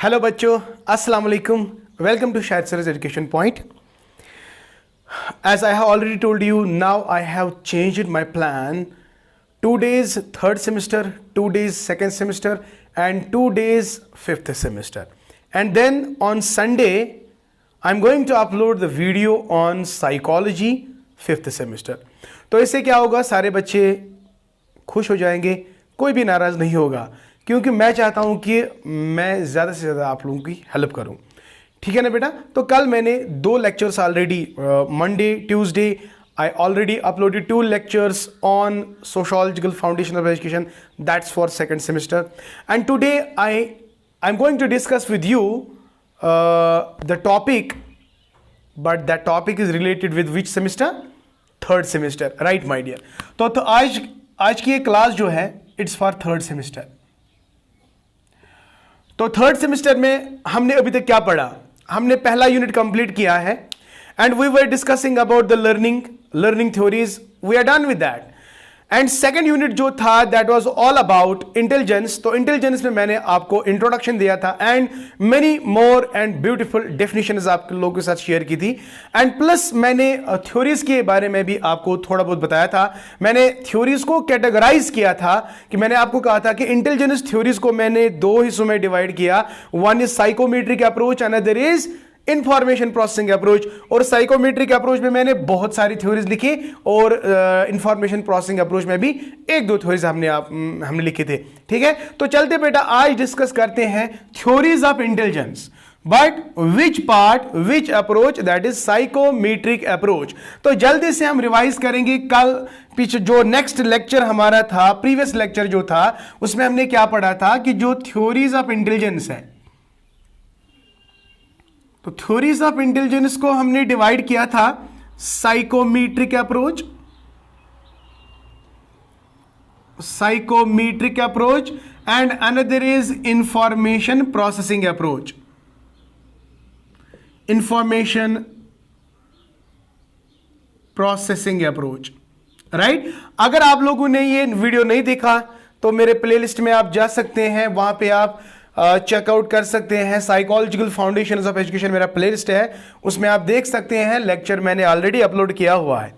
Hello बच्चों, अस्सलाम वालेकुम. Welcome to Shahid Sir's Education Point. As I have already told you, now I have changed my plan. 2 days third semester, 2 days second semester, and 2 days fifth semester. And then on Sunday, I'm going to upload the video on psychology fifth semester. तो इससे क्या होगा, सारे बच्चे खुश हो जाएंगे, कोई भी नाराज़ नहीं होगा, क्योंकि मैं चाहता हूं कि मैं ज़्यादा से ज़्यादा आप लोगों की हेल्प करूं. ठीक है ना बेटा. तो कल मैंने 2 lectures already, Monday Tuesday I already uploaded 2 lectures on sociological foundation of education. That's for second semester. And today I'm going to discuss with you the topic, but that topic is related with which semester? Third semester, right my dear. तो आज की ये class जो है it's for third semester. तो third semester में हमने अभी तक क्या पढ़ा? हमने पहला यूनिट कंप्लीट किया है and we were discussing about the learning theories. We are done with that. And second unit जो था that was all about intelligence. तो intelligence में मैंने आपको introduction दिया था and many more and beautiful definitions आप लोगों के साथ शेयर की थी. And plus मैंने theories के बारे में भी आपको थोड़ा बहुत बताया था. मैंने theories को categorize किया था कि मैंने आपको कहा था कि intelligence theories को मैंने 2 हिस्सों में divide किया. One is psychometric approach, another is information processing approach. और साइकोमेट्रिक अप्रोच में मैंने बहुत सारी थ्योरीज लिखी और इंफॉर्मेशन प्रोसेसिंग अप्रोच में भी 1-2 थ्योरीज हमने लिखे थे. ठीक है, तो चलते बेटा आज डिस्कस करते हैं theories of intelligence. But which part, which approach? That is psychometric approach. तो जल्दी से हम रिवाइज करेंगे. कल पीछे जो नेक्स्ट लेक्चर हमारा था, प्रीवियस लेक्चर जो था, उसमें हमने क्या पढ़ा था कि जो थ्योरीज ऑफ इंटेलिजेंस है, तो थ्योरीज ऑफ इंटेलिजेंस को हमने डिवाइड किया था psychometric approach, and another is information processing approach. Information processing approach, right. अगर आप लोगों ने ये वीडियो नहीं देखा तो मेरे प्लेलिस्ट में आप जा सकते हैं, वहां पे आप चेकआउट कर सकते हैं. साइकोलॉजिकल फाउंडेशंस ऑफ एजुकेशन मेरा प्लेलिस्ट है, उसमें आप देख सकते हैं. लेक्चर मैंने ऑलरेडी अपलोड किया हुआ है.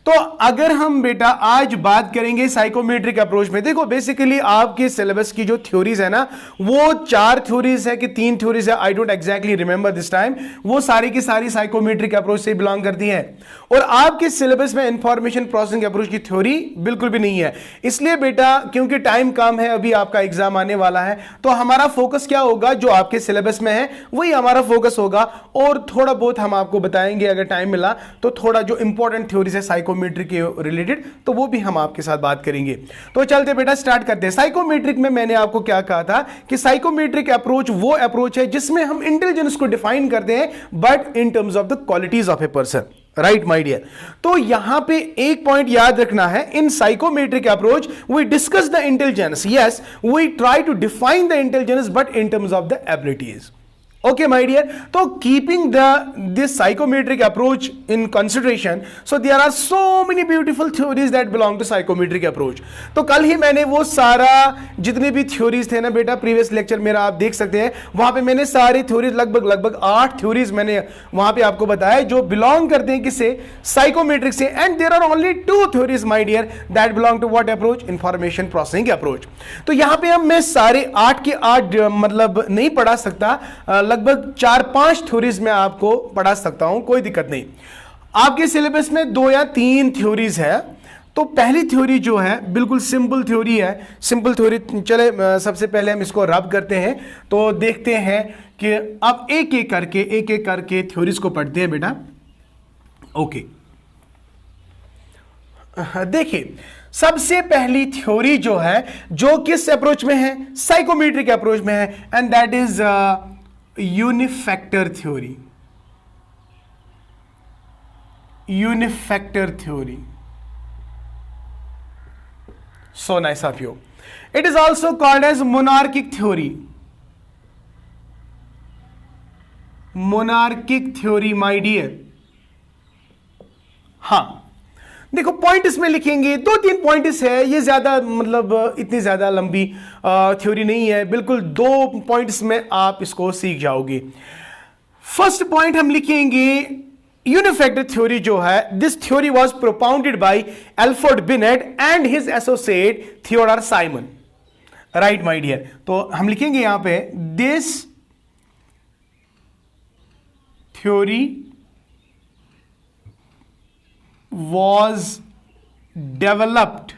तो अगर हम बेटा आज बात करेंगे साइकोमेट्रिक अप्रोच में, देखो बेसिकली आपके सिलेबस की जो थ्योरीज है ना, वो 4 थ्योरीज है कि 3 थ्योरीज है, I don't exactly remember this time. वो सारी की सारी साइकोमेट्रिक अप्रोच से बिलोंग करती है. और आपके सिलेबस में इंफॉर्मेशन प्रोसेसिंग अप्रोच की थ्योरी बिल्कुल भी नहीं है. इसलिए बेटा क्योंकि टाइम कम है, अभी आपका एग्जाम आने वाला है, तो हमारा फोकस क्या होगा, जो आपके सिलेबस में है वही हमारा फोकस होगा. और थोड़ा बहुत हम आपको बताएंगे अगर टाइम मिला तो, थोड़ा जो इंपॉर्टेंट थ्योरीज है साइकोमेट्रिक के रिलेटेड, तो वो भी हम आपके साथ बात करेंगे. तो चलते बेटा स्टार्ट करते हैं. साइकोमेट्रिक में मैंने आपको क्या कहा था कि साइकोमेट्रिक अप्रोच वो अप्रोच है जिसमें हम इंटेलिजेंस को डिफाइन करते हैं, but in terms of the qualities of a person, right my dear. तो यहां पे एक पॉइंट याद रखना है. In psychometric approach we discuss the intelligence, yes we try to define the intelligence but in terms of the abilities. Okay my dear, so keeping this psychometric approach in consideration, so there are so many beautiful theories that belong to psychometric approach. तो कल ही मैंने वो सारा जितने भी theories थे ना बेटा, प्रीवियस लेक्चर मेरा आप देख सकते हैं, वहां पे मैंने सारी थ्योरीज लगभग 8 थ्योरीज मैंने वहां पे आपको बताया जो बिलोंग करते हैं किससे, साइकोमेट्रिक से. And there are only 2 theories my dear that belong to what approach, information processing approach. तो यहां पे हम मैं सारे 8 के 8 मतलब नहीं पढ़ा सकता, लगभग 4-5 थ्योरीज में आपको पढ़ा सकता हूं, कोई दिक्कत नहीं. आपके सिलेबस में 2 या 3 थ्योरीज है. तो पहली थ्योरी जो है बिल्कुल सिंपल थ्योरी है. सिंपल थ्योरी, चले सबसे पहले हम इसको रब करते हैं तो देखते हैं कि अब एक एक करके थ्योरीज को पढ़ते हैं बेटा. ओके, देखिए सबसे पहली थ्योरी जो है, जो किस अप्रोच में है, साइकोमेट्रिक अप्रोच में है, and that is unifactor theory. Unifactor theory. So nice of you. It is also called as monarchic theory. Monarchic theory my dear. हाँ, देखो पॉइंट इसमें लिखेंगे, 2-3 पॉइंट्स है, ये ज्यादा मतलब इतनी ज्यादा लंबी थ्योरी नहीं है, बिल्कुल 2 पॉइंट्स में आप इसको सीख जाओगे। फर्स्ट पॉइंट हम लिखेंगे यूनिफैक्टर थ्योरी जो है, this theory was propounded by Alfred Binet and his associate Theodore Simon, right my dear. तो हम लिखेंगे यहां पे this theory was developed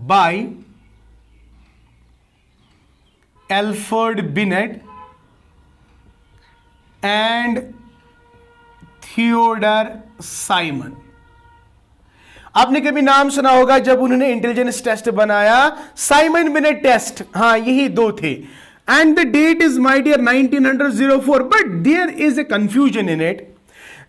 by Alfred Binet and Theodore Simon. आपने कभी नाम सुना होगा जब उन्होंने इंटेलिजेंस टेस्ट बनाया, साइमन बिनेट टेस्ट, हाँ यही 2 थे। And the date is my dear 1904, but there is a confusion in it.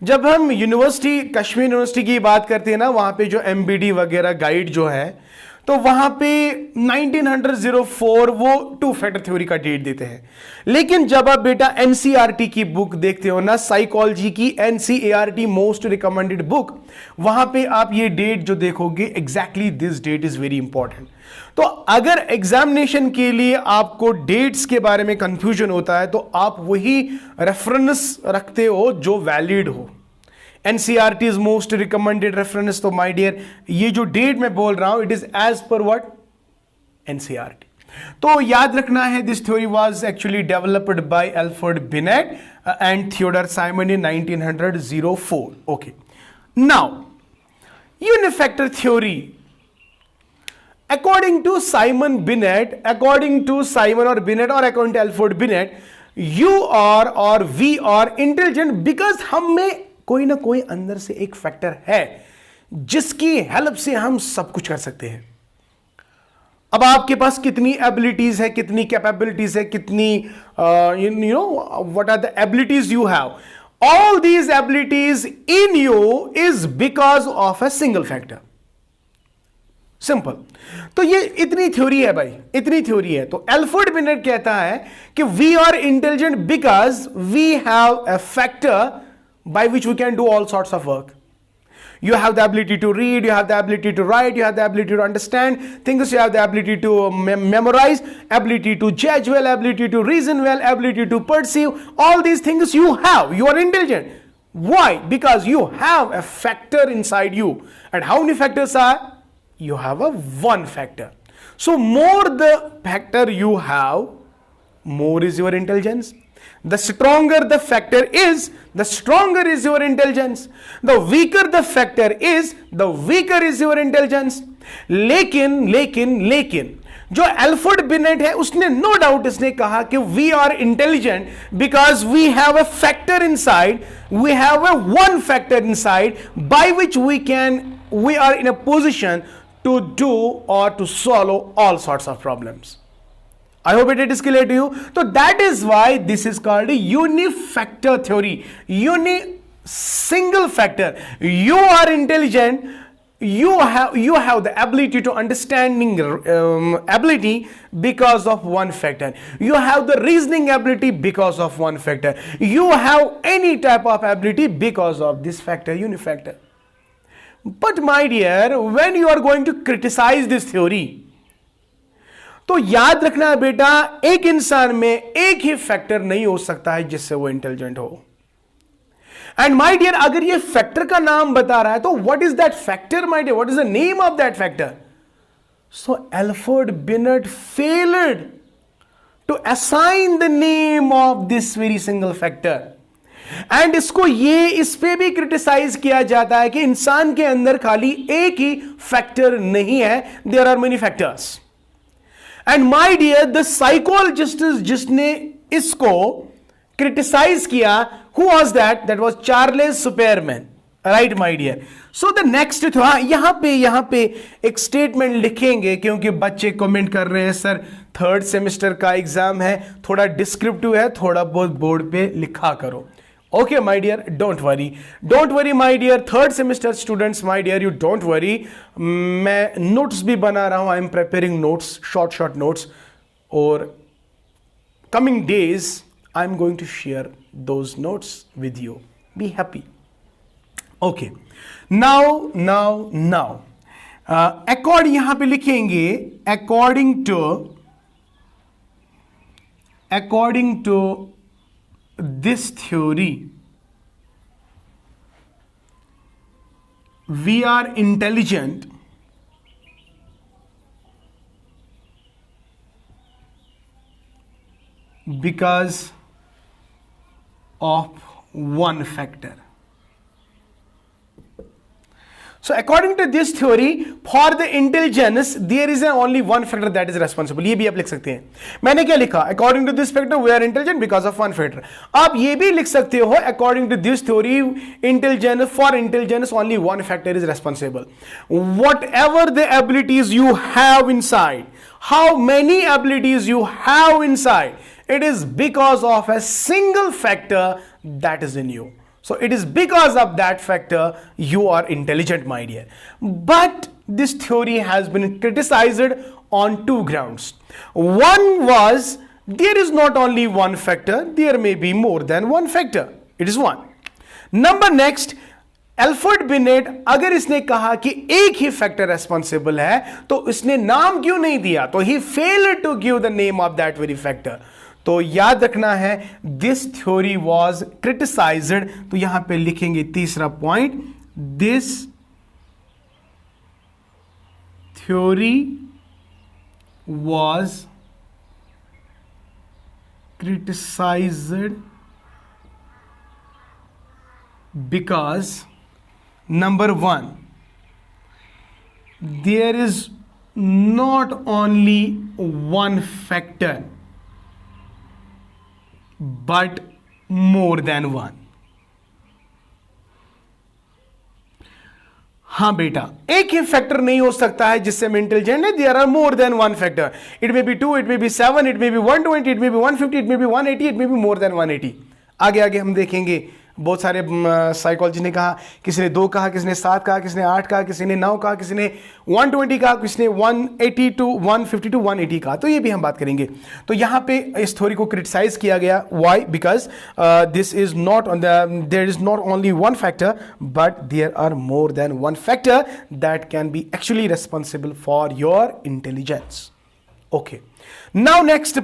जब हम यूनिवर्सिटी, कश्मीर यूनिवर्सिटी की बात करते हैं ना, वहां पे जो एमबीडी वगैरह गाइड जो है, तो वहां पे 1904 वो 2 फैक्टर थ्योरी का डेट देते हैं। लेकिन जब आप बेटा एनसीईआरटी की बुक देखते हो ना, साइकोलॉजी की एनसीईआरटी मोस्ट रिकमेंडेड बुक, वहां पे आप ये डेट जो देखोगे, exactly this date is very important. तो अगर एग्जामिनेशन के लिए आपको डेट्स के बारे में कंफ्यूजन होता है, तो आप वही रेफरेंस रखते हो जो वैलिड हो। NCERT is most recommended reference. तो माय डियर, ये जो डेट मैं बोल रहा हूं, it is as per what, NCERT. तो याद रखना है, this theory was actually developed by Alfred Binet and Theodore Simon in 1904। Okay, now unifactor theory according to Simon Binet, according to Simon or Binet or according to Alfred Binet, you are or we are intelligent because हम में कोई ना कोई अंदर से एक factor है जिसकी हेल्प से हम सब कुछ कर सकते हैं। अब आपके पास कितनी एबिलिटीज है, कितनी कैपेबिलिटीज है, कितनी you know what are the abilities you have, all these abilities in you is because of a single factor. Simple. तो ये इतनी थ्योरी है भाई, इतनी थ्योरी है। तो एल्फ्रेड बिनेट कहता है कि we are intelligent because we have a factor by which we can do all sorts of work. You have the ability to read, you have the ability to write, you have the ability to understand things, you have the ability to memorize, ability to judge well, ability to reason well, ability to perceive. All these things you have. You are intelligent. Why? Because you have a factor inside you. And how many factors are? You have a one factor. So more the factor you have, more is your intelligence. The stronger the factor is, the stronger is your intelligence. The weaker the factor is, the weaker is your intelligence. लेकिन जो Alfred beneath है, उसने no doubt इसने कहा कि we are intelligent because we have a factor inside, we have a one factor inside by which we are in a position to do or to solve all sorts of problems. I hope it is clear to you. So that is why this is called a unifactor theory. Single factor. You are intelligent. You have the ability to understanding ability because of one factor. You have the reasoning ability because of one factor. You have any type of ability because of this factor, unifactor. But my dear, when you are going to criticize this theory, तो याद रखना बेटा, एक इंसान में एक ही factor नहीं हो सकता है जिससे वो इंटेलिजेंट हो। एंड माय डियर, अगर ये फैक्टर का नाम बता रहा है, तो what is that factor my dear, what is the name of that factor? So Alfred Binet failed to assign the name of this very single factor. And इसको इस पे भी क्रिटिसाइज किया जाता है कि इंसान के अंदर खाली एक ही फैक्टर नहीं है, there are many factors. And my dear, the psychologist जिसने इसको क्रिटिसाइज किया, who was that? That was Charles Spearman, right my dear. So the next, यहां पे एक स्टेटमेंट लिखेंगे, क्योंकि बच्चे कमेंट कर रहे हैं सर 3rd सेमेस्टर का एग्जाम है, थोड़ा डिस्क्रिप्टिव है, थोड़ा बहुत बोर्ड पे लिखा करो। Okay, my dear, don't worry my dear 3rd semester students, my dear, you don't worry. मैं notes भी बना रहा हूँ, I am preparing notes, short notes, और coming days I am going to share those notes with you. Be happy. Okay, now according यहां पे लिखेंगे according to this theory we are intelligent because of one factor. So according to this theory, for the intelligence there is only one factor that is responsible. ये भी आप लिख सकते हैं. मैंने क्या लिखा? According to this factor we are intelligent because of one factor. आप ये भी लिख सकते हो according to this theory for intelligence only one factor is responsible. Whatever the abilities you have inside, how many abilities you have inside, it is because of a single factor that is in you. So it is because of that factor you are intelligent, my dear. But this theory has been criticized on two grounds. One was there is not only one factor, there may be more than one factor. It is one. Number next, Alfred beneath अगर इसने कहा कि एक ही factor responsible है तो इसने नाम क्यों नहीं दिया? तो he failed to give the name of that very factor. तो याद रखना है दिस थ्योरी वॉज क्रिटिसाइज्ड. तो यहां पे लिखेंगे तीसरा point, this theory was criticised because number one, there is not only one factor but more than one. हाँ बेटा, एक ही फैक्टर नहीं हो सकता है जिससे हम इंटेलिजेंट है. There are more than one factor. It may be 2, it may be 7, it may be 120, it may be 150, it may be 180, it may be more than 180. आगे हम देखेंगे. बहुत सारे साइकोलॉजी ने कहा, किसी ने 2 कहा, किसी ने 7 कहा, किसी ने 8 कहा, किसी ने 9 कहा, किसी ने 120 कहा, किसी ने 180 टू 150 टू 180 कहा. तो ये भी हम बात करेंगे. तो यहाँ पे इस थ्योरी को क्रिटिसाइज किया गया. Why? Because this is not on the there is not only one factor but there are more than one factor that can be actually responsible for your intelligence. Okay, now next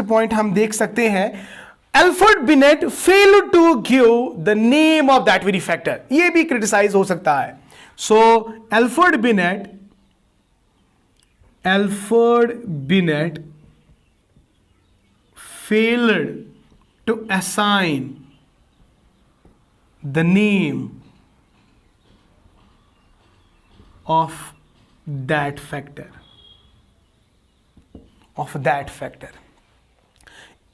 point हम देख सकते हैं. Alfred Binet failed to give the name of that very factor. ये भी criticize हो सकता है. So Alfred Binet failed to assign the name of that factor.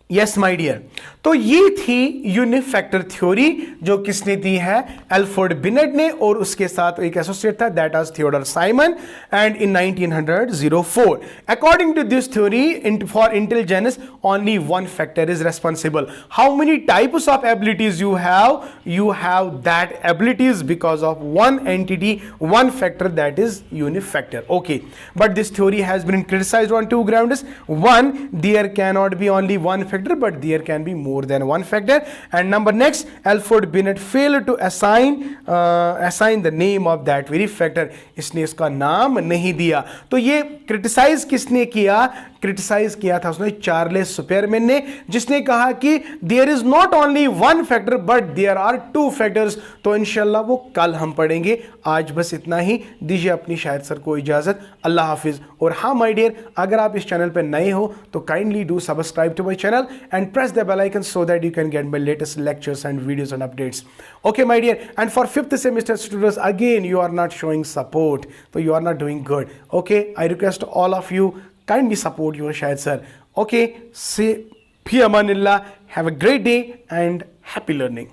Yes my dear. तो ये थी यूनिफैक्टर थ्योरी जो किसने दी है? एल्फ्रेड बिनेट ने. और उसके साथ एक एसोसिएट था, that was Theodore Simon, and in 1904 according to this theory for intelligence only one factor is responsible. How many types of abilities you have that abilities because of one entity, one factor, that is unifactor. Okay, but this theory has been criticized on two grounds. One, there can not be only one factor but there can be more than one factor. And number next, Alfred Binet failed to assign the name of that very factor. इसने इसका नाम नहीं दिया. तो ये criticise किसने किया? Criticise किया था उसने चार्ल्स स्पेयरमैन ने, जिसने कहा कि there is not only one factor but there are two factors. तो इंशाल्लाह वो कल हम पढ़ेंगे. आज बस इतना ही. दीजिए अपनी शाहिद सर को इजाजत. अल्लाह हाफिज. और हाँ माय डियर, अगर आप इस चैनल पर नए हो तो kindly do subscribe to my channel and press the bell icon so that you can get my latest lectures and videos and updates. Okay my dear, and for 5th semester students, again you are not showing support, so you are not doing good. Okay, I request all of you kindly support your Shahid sir. Okay, say fi amanillah, have a great day and happy learning.